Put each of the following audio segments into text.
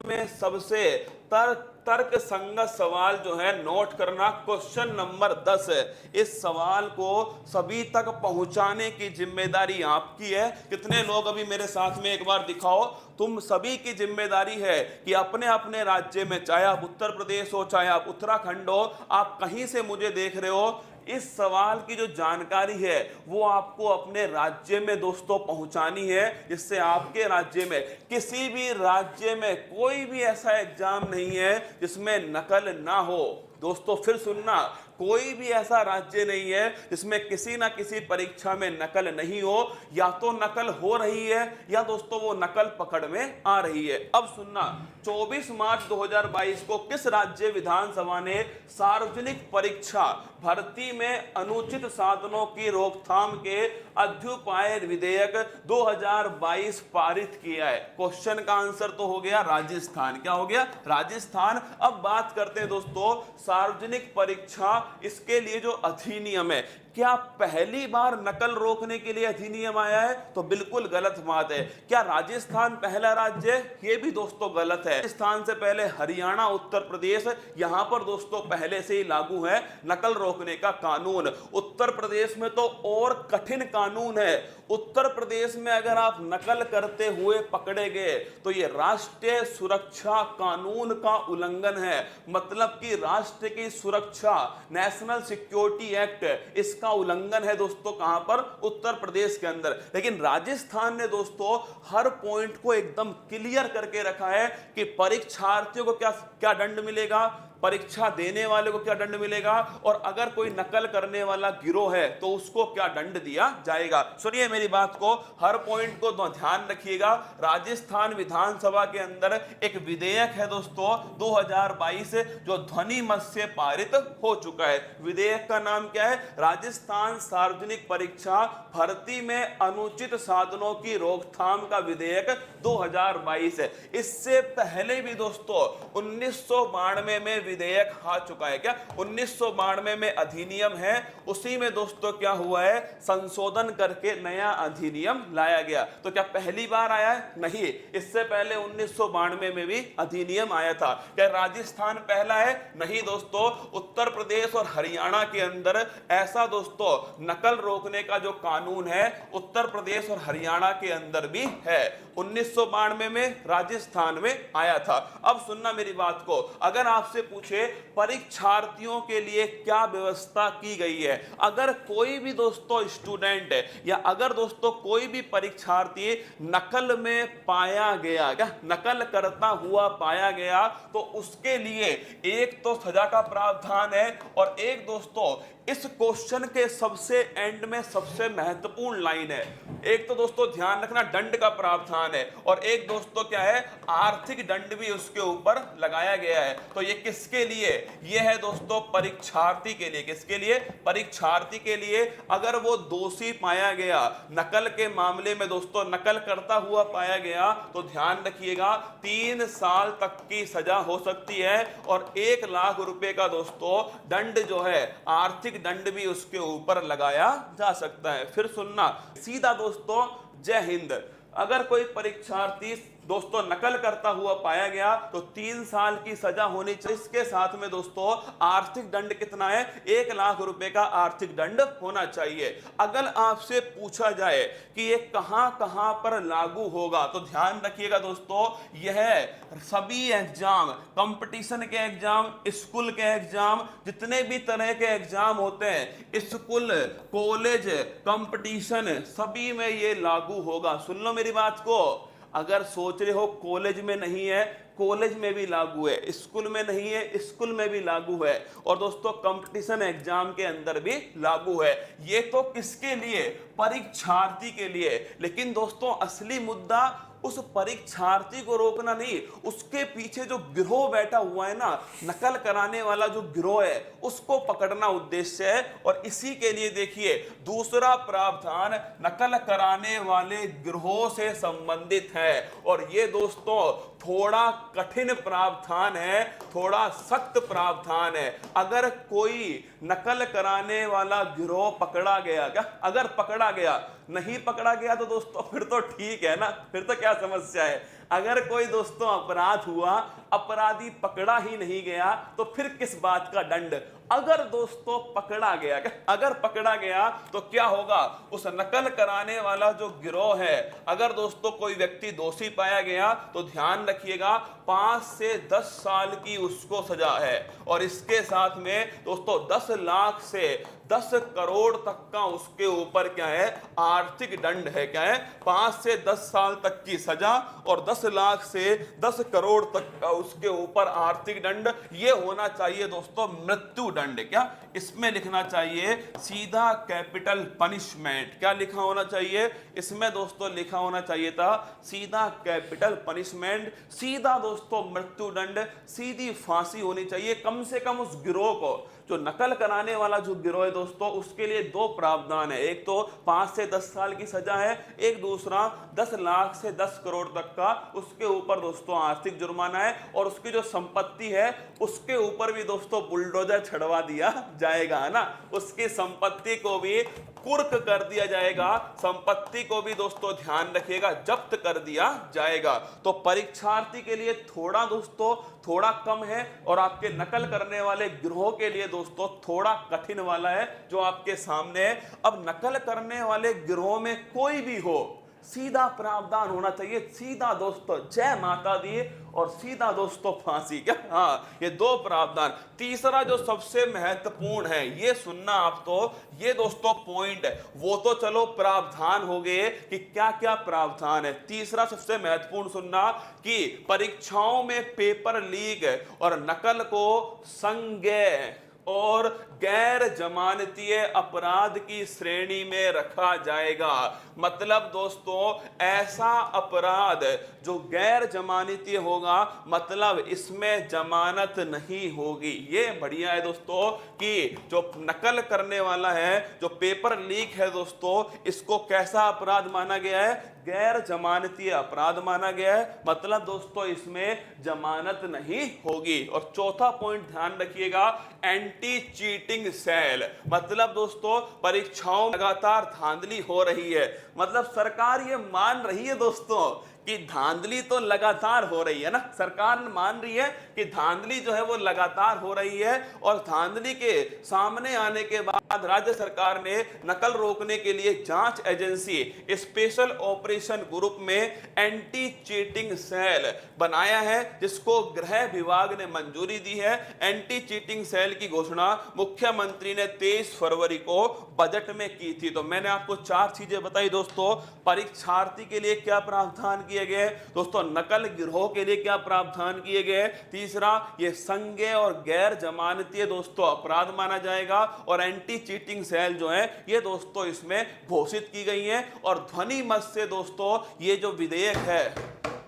में सबसे तर्क संगत सवाल जो है नोट करना। क्वेश्चन नंबर 10 है। इस सवाल को सभी तक पहुंचाने की जिम्मेदारी आपकी है। कितने लोग अभी मेरे साथ में एक बार दिखाओ। तुम सभी की जिम्मेदारी है कि अपने अपने राज्य में, चाहे आप उत्तर प्रदेश हो, चाहे आप उत्तराखंड हो, आप कहीं से मुझे देख रहे हो, इस सवाल की जो जानकारी है वो आपको अपने राज्य में दोस्तों पहुंचानी है, जिससे आपके राज्य में, किसी भी राज्य में कोई भी ऐसा एग्जाम नहीं है जिसमें नकल ना हो। दोस्तों फिर सुनना, कोई भी ऐसा राज्य नहीं है जिसमें किसी ना किसी परीक्षा में नकल नहीं हो। या तो नकल हो रही है या दोस्तों वो नकल पकड़ में आ रही है। अब सुनना, 24 मार्च 2022 को किस राज्य विधानसभा ने सार्वजनिक परीक्षा भर्ती में अनुचित साधनों की रोकथाम के अध्युपाय विधेयक 2022 पारित किया है? क्वेश्चन का आंसर तो हो गया राजस्थान। क्या हो गया? राजस्थान। अब बात करते हैं दोस्तों सार्वजनिक परीक्षा, इसके लिए जो अधिनियम है, क्या पहली बार नकल रोकने के लिए अधिनियम आया है? तो बिल्कुल गलत बात है। क्या राजस्थान पहला राज्य है? ये भी दोस्तों गलत है। राजस्थान से पहले हरियाणा, उत्तर प्रदेश, यहां पर दोस्तों पहले से ही लागू है नकल रोकने का कानून। उत्तर प्रदेश में तो और कठिन कानून है। उत्तर प्रदेश में अगर आप नकल करते हुए पकड़े गए तो ये राष्ट्रीय सुरक्षा कानून का उल्लंघन है। मतलब कि राष्ट्र की सुरक्षा, नेशनल सिक्योरिटी एक्ट, इसका उल्लंघन है दोस्तों। कहां पर? उत्तर प्रदेश के अंदर। लेकिन राजस्थान ने दोस्तों हर पॉइंट को एकदम क्लियर करके रखा है कि परीक्षार्थियों को क्या क्या दंड मिलेगा, परीक्षा देने वाले को क्या दंड मिलेगा, और अगर कोई नकल करने वाला गिरोह है तो उसको क्या दंड दिया जाएगा। सुनिए मेरी बात को, हर पॉइंट को ध्यान रखिएगा। राजस्थान विधानसभा के अंदर एक विधेयक है दोस्तों 2022 जो ध्वनि मत से पारित हो चुका है। विधेयक का नाम क्या है? राजस्थान सार्वजनिक परीक्षा भर्ती में अनुचित साधनों की रोकथाम का विधेयक 2022 है। इससे पहले भी दोस्तों 1992 में विधेयक आ चुका है। क्या 1992 में अधिनियम है, उसी में दोस्तों क्या हुआ है, संशोधन करके नया अधिनियम लाया गया। तो क्या पहली बार आया है? नहीं, इससे पहले 1992 में भी अधिनियम आया था। क्या राजस्थान पहला है? नहीं दोस्तों, उत्तर प्रदेश और हरियाणा के अंदर ऐसा दोस्तों नकल रोकने का जो कानून है उत्तर प्रदेश और हरियाणा के अंदर भी है। 1992 में राजस्थान में आया था। अब सुनना मेरी बात को, अगर आपसे पूछे परीक्षार्थियों के लिए क्या व्यवस्था की गई है, अगर कोई भी दोस्तों स्टूडेंट है या अगर दोस्तों कोई भी परीक्षार्थी नकल में पाया गया, क्या नकल करता हुआ पाया गया, तो उसके लिए एक तो सजा का प्रावधान है, और एक दोस्तों इस क्वेश्चन के सबसे एंड में सबसे महत्वपूर्ण लाइन है। एक तो दोस्तों ध्यान रखना दंड का प्रावधान है, और एक दोस्तों क्या है, आर्थिक दंड भी उसके ऊपर लगाया गया है। तो ये किसके लिए? ये है दोस्तों परीक्षार्थी के लिए। किसके लिए? परीक्षार्थी के लिए। अगर वो दोषी पाया गया नकल के मामले में दोस्तों, नकल करता हुआ पाया गया, तो ध्यान रखिएगा 3 साल तक की सजा हो सकती है, और 1 लाख रुपए का दोस्तों दंड जो है, आर्थिक दंड भी उसके ऊपर लगाया जा सकता है। फिर सुनना सीधा दोस्तों, जय हिंद। अगर कोई परीक्षार्थी दोस्तों नकल करता हुआ पाया गया तो 3 साल की सजा होनी चाहिए। इसके साथ में दोस्तों आर्थिक दंड कितना है? 1 लाख रुपए का आर्थिक दंड होना चाहिए। अगर आपसे पूछा जाए कि ये कहां कहां पर लागू होगा, तो ध्यान रखिएगा दोस्तों, यह सभी एग्जाम, कंपटीशन के एग्जाम, स्कूल के एग्जाम, जितने भी तरह के एग्जाम होते हैं, स्कूल, कॉलेज, कंपटीशन, सभी में ये लागू होगा। सुन लो मेरी बात को, अगर सोच रहे हो कॉलेज में नहीं है, कॉलेज में भी लागू है, स्कूल में नहीं है, स्कूल में भी लागू है, और दोस्तों कंपटीशन एग्जाम के अंदर भी लागू है। ये तो किसके लिए? परीक्षार्थी के लिए। लेकिन दोस्तों असली मुद्दा उस परीक्षार्थी को रोकना नहीं, उसके पीछे जो गिरोह बैठा हुआ है ना, नकल कराने वाला जो गिरोह है, उसको पकड़ना उद्देश्य है। और इसी के लिए देखिए दूसरा प्रावधान नकल कराने वाले गिरोह से संबंधित है, और ये दोस्तों थोड़ा कठिन प्रावधान है, थोड़ा सख्त प्रावधान है। अगर कोई नकल कराने वाला गिरोह पकड़ा गया, क्या अगर पकड़ा गया, नहीं पकड़ा गया तो दोस्तों फिर तो ठीक है ना, फिर तो क्या समस्या है। अगर कोई दोस्तों अपराध हुआ, अपराधी पकड़ा ही नहीं गया, तो फिर किस बात का दंड? अगर दोस्तों पकड़ा गया, अगर पकड़ा गया तो क्या होगा? उस नकल कराने वाला जो गिरोह है, अगर दोस्तों कोई व्यक्ति दोषी पाया गया तो ध्यान रखिएगा 5 से 10 साल की उसको सजा है। और इसके साथ में दोस्तों 10 लाख से 10 करोड़ तक का उसके ऊपर क्या है? आर्थिक दंड है। क्या है? 5 से 10 साल तक की सजा और 10 लाख से 10 करोड़ तक का उसके ऊपर आर्थिक दंड। ये होना चाहिए दोस्तों मृत्यु दंड। क्या इसमें लिखना चाहिए? सीधा कैपिटल पनिशमेंट। क्या लिखा होना चाहिए इसमें दोस्तों? लिखा होना चाहिए था सीधा कैपिटल पनिशमेंट, सीधा दोस्तों मृत्यु दंड, सीधी फांसी होनी चाहिए कम से कम उस गिरोह को। जो नकल कराने वाला जो गिरोह है दोस्तों, उसके लिए दो प्रावधान है। एक तो 5 से 10 साल की सजा है, एक दूसरा 10 लाख से 10 करोड़ तक का उसके ऊपर दोस्तों आर्थिक जुर्माना है। और उसकी जो संपत्ति है उसके ऊपर भी दोस्तों बुलडोजर छड़वा दिया जाएगा, है ना। उसकी संपत्ति को भी कुर्क कर दिया जाएगा, संपत्ति को भी दोस्तों ध्यान रखिएगा जब्त कर दिया जाएगा। तो परीक्षार्थी के लिए थोड़ा दोस्तों थोड़ा कम है, और आपके नकल करने वाले गिरोह के लिए दोस्तों थोड़ा कठिन वाला है जो आपके सामने है। अब नकल करने वाले गिरोह में कोई भी हो, सीधा प्रावधान होना चाहिए, सीधा दोस्तों जय माता दी और सीधा दोस्तों फांसी। क्या? हाँ, ये दो प्रावधान। तीसरा जो सबसे महत्वपूर्ण है, ये सुनना आप, तो ये दोस्तों पॉइंट है। वो तो चलो प्रावधान हो गए कि क्या क्या प्रावधान है। तीसरा सबसे महत्वपूर्ण सुनना कि परीक्षाओं में पेपर लीक और नकल को संज्ञेय और गैर जमानतीय अपराध की श्रेणी में रखा जाएगा। मतलब दोस्तों ऐसा अपराध जो गैर जमानतीय होगा, मतलब इसमें जमानत नहीं होगी। ये बढ़िया है दोस्तों कि जो नकल करने वाला है, जो पेपर लीक है दोस्तों, इसको कैसा अपराध माना गया है? गैर जमानतीय अपराध माना गया है। मतलब दोस्तों इसमें जमानत नहीं होगी। और चौथा पॉइंट ध्यान रखिएगा, एंटी चीटिंग सेल। मतलब दोस्तों परीक्षाओं में लगातार धांधली हो रही है, मतलब सरकार ये मान रही है दोस्तों कि धांधली तो लगातार हो रही है ना, सरकार मान रही है कि धांधली जो है वो लगातार हो रही है। और धांधली के सामने आने के बाद राज्य सरकार ने नकल रोकने के लिए जांच एजेंसी स्पेशल ऑपरेशन ग्रुप में एंटी चीटिंग सेल बनाया है, जिसको गृह विभाग ने मंजूरी दी है। एंटी चीटिंग सेल की घोषणा मुख्यमंत्री ने 23 फरवरी को बजट में की थी। तो मैंने आपको 4 चीजें बताई दोस्तों। परीक्षार्थी के लिए क्या प्रावधान किए गए दोस्तों, नकल गिरोह के लिए क्या प्रावधान किए गए, तीसरा ये संज्ञेय और गैर जमानतीय दोस्तों अपराध माना जाएगा, और एंटी चीटिंग सेल जो है ये दोस्तों इसमें घोषित की गई है। और ध्वनि मत से दोस्तों ये जो विधेयक है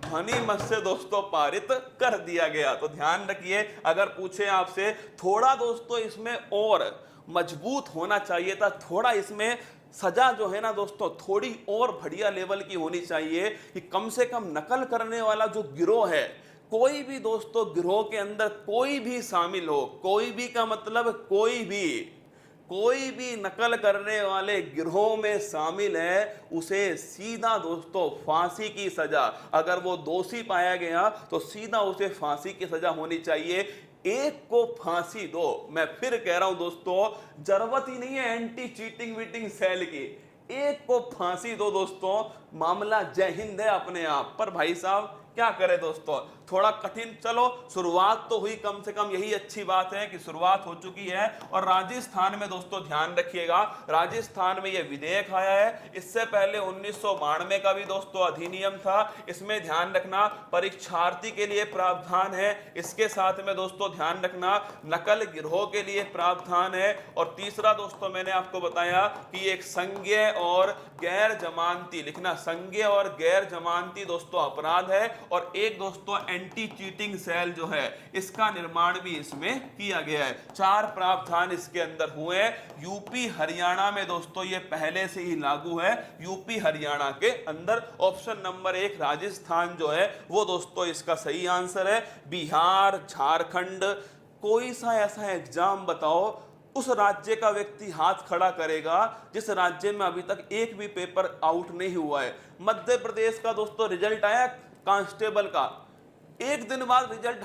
ध्वनि मत से दोस्तों पारित कर दिया गया। तो ध्यान रखिए, अगर पूछे आपसे थोड़ा दोस्तों इसमें और मजबूत होना चाहिए था, थोड़ा इसमें सजा जो है ना दोस्तों थोड़ी और बढ़िया लेवल की होनी चाहिए कि कम से कम नकल करने वाला जो गिरोह है, कोई भी दोस्तों गिरोह के अंदर कोई भी शामिल हो, कोई भी का मतलब कोई भी नकल करने वाले गिरोह में शामिल है, उसे सीधा दोस्तों फांसी की सजा, अगर वो दोषी पाया गया तो सीधा उसे फांसी की सजा होनी चाहिए। एक को फांसी दो। मैं फिर कह रहा हूं दोस्तों, जरूरत ही नहीं है एंटी चीटिंग वीटिंग सेल की, एक को फांसी दो दोस्तों, मामला जय हिंद है अपने आप। पर भाई साहब क्या करें दोस्तों, थोड़ा कठिन। चलो शुरुआत तो हुई, कम से कम यही अच्छी बात है कि शुरुआत हो चुकी है। और राजस्थान में दोस्तों ध्यान रखिएगा, राजस्थान में यह विधेयक आया है। इससे पहले 1992 का भी दोस्तों अधिनियम था। इसमें ध्यान रखना परीक्षार्थी के लिए प्रावधान है, इसके साथ में दोस्तों ध्यान रखना नकल गिरोह के लिए प्रावधान है। और तीसरा दोस्तों मैंने आपको बताया कि एक संज्ञेय और गैर जमानती, लिखना संज्ञेय और गैर जमानती दोस्तों अपराध है। और एक दोस्तों एंटी चीटिंग सेल जो है इसका निर्माण भी इसमें किया गया है। 4 प्रावधान इसके अंदर हुए। यूपी हरियाणा में दोस्तों ये पहले से ही लागू है, यूपी हरियाणा के अंदर। ऑप्शन नंबर 1 राजस्थान जो है वो दोस्तों इसका सही आंसर है। बिहार, झारखंड, कोई सा ऐसा एग्जाम बताओ उस राज्य का व्यक्ति हाथ खड़ा करेगा जिस राज्य में अभी तक एक भी पेपर आउट नहीं हुआ है। मध्य प्रदेश का दोस्तों रिजल्ट आया, कांस्टेबल का, एक दिन बाद रिजल्ट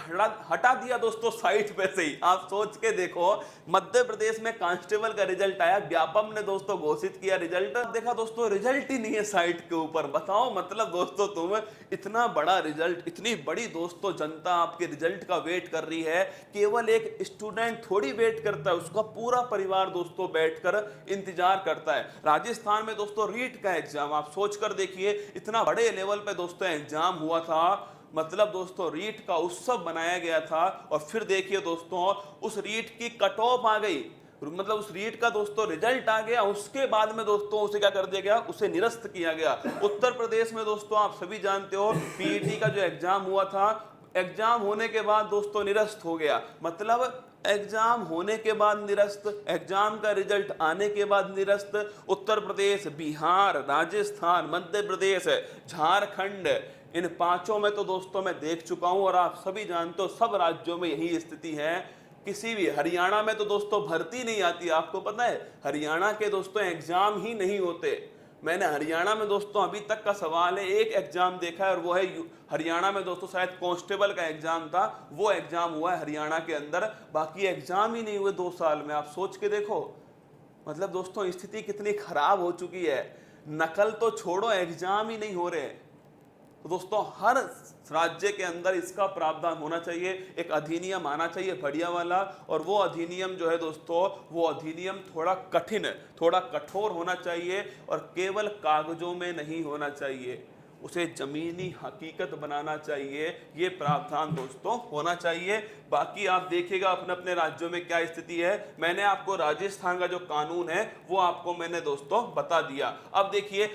हटा दिया दोस्तों साइट पे से ही। आप सोच के देखो, मध्य प्रदेश में कांस्टेबल का रिजल्ट आया, व्यापम ने दोस्तों घोषित किया रिजल्ट, देखा दोस्तों रिजल्ट ही नहीं है साइट के ऊपर। बताओ, मतलब दोस्तों तुम इतना बड़ा रिजल्ट, इतनी बड़ी दोस्तों जनता आपके रिजल्ट का वेट कर रही है, केवल एक स्टूडेंट थोड़ी वेट करता है, उसका पूरा परिवार दोस्तों बैठकर इंतजार करता है। राजस्थान में दोस्तों रीट का एग्जाम, आप सोच कर देखिए, इतना बड़े लेवल पे दोस्तों एग्जाम हुआ था, मतलब दोस्तों रीट का उत्सव बनाया गया था। और फिर देखिए दोस्तों, उस रीट की कट ऑफ आ गई, मतलब उस रीट का दोस्तों रिजल्ट आ गया, उसके बाद में दोस्तों उसे क्या कर दिया गया, उसे निरस्त किया गया। उत्तर प्रदेश में दोस्तों आप सभी जानते हो, पीईटी का जो एग्जाम हुआ था, एग्जाम होने के बाद दोस्तों निरस्त हो गया। मतलब एग्जाम होने के बाद निरस्त, एग्जाम का रिजल्ट आने के बाद निरस्त। उत्तर प्रदेश, बिहार, राजस्थान, मध्य प्रदेश, झारखंड, इन पांचों में तो दोस्तों मैं देख चुका हूं, और आप सभी जानते हो सब राज्यों में यही स्थिति है। किसी भी, हरियाणा में तो दोस्तों भर्ती नहीं आती, आपको पता है, हरियाणा के दोस्तों एग्जाम ही नहीं होते। मैंने हरियाणा में दोस्तों, अभी तक का सवाल है, एक एग्जाम देखा है, और वो है हरियाणा में दोस्तों शायद कांस्टेबल का एग्जाम था, वो एग्जाम हुआ है हरियाणा के अंदर, बाकी एग्जाम ही नहीं हुए 2 साल में। आप सोच के देखो, मतलब दोस्तों स्थिति कितनी खराब हो चुकी है। नकल तो छोड़ो, एग्जाम ही नहीं हो रहे। तो दोस्तों हर राज्य के अंदर इसका प्रावधान होना चाहिए, एक अधिनियम आना चाहिए बढ़िया वाला, और वो अधिनियम जो है दोस्तों, वो अधिनियम थोड़ा कठिन, थोड़ा कठोर होना चाहिए, और केवल कागजों में नहीं होना चाहिए, उसे जमीनी हकीकत बनाना चाहिए। ये प्रावधान दोस्तों होना चाहिए। बाकी आप देखिएगा अपने अपने राज्यों में क्या स्थिति है। मैंने आपको राजस्थान का जो कानून है वो आपको मैंने दोस्तों बता दिया। अब देखिए